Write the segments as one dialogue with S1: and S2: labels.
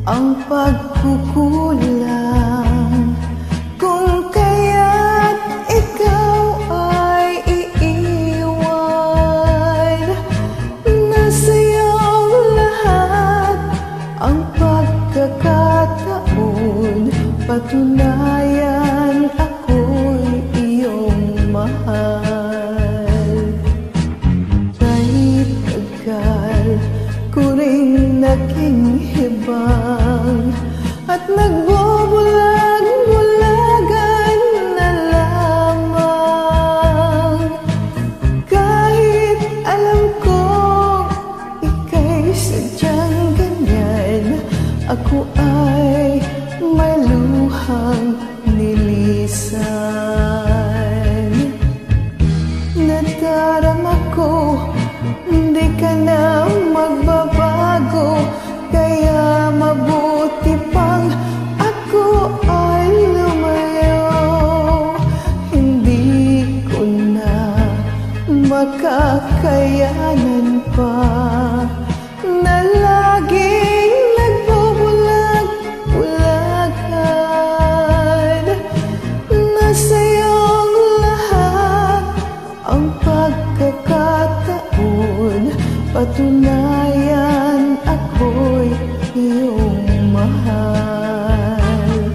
S1: ang pagkukulang, kung kaya't ikaw ay iiwan. Nasa iyong lahat ang pagkakataon, patunayan ako'y iyong mahal. Kahit tagal ko rin naging hibang at nagbubulag-bulagan na lamang. Kahit alam ko ika'y sadyang ganyan, ako ay may luhang nilisan. Nadarama ko hindi ka na magbabago, kaya mabuti pang ako ay lumayo. Hindi ko na makakayanan pa na laging nagbubulag-bulagan. Nasa iyong lahat ang pagkakataon, patunayan ako'y iyong mahal.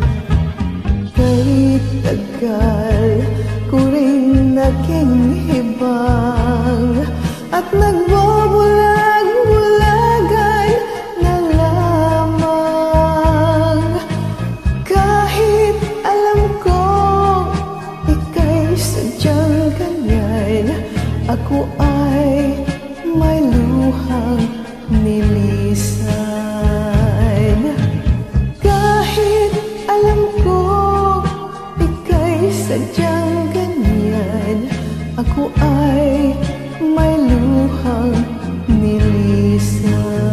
S1: Kahit tagal ko rin naging hibang at nagbubulag-bulagan na lamang. Kahit alam ko ika'y sadyang ganyan, ako ay may luhang nilisan. Kahit alam ko ika'y sadyang ganyan, ako ay may luhang nilisan.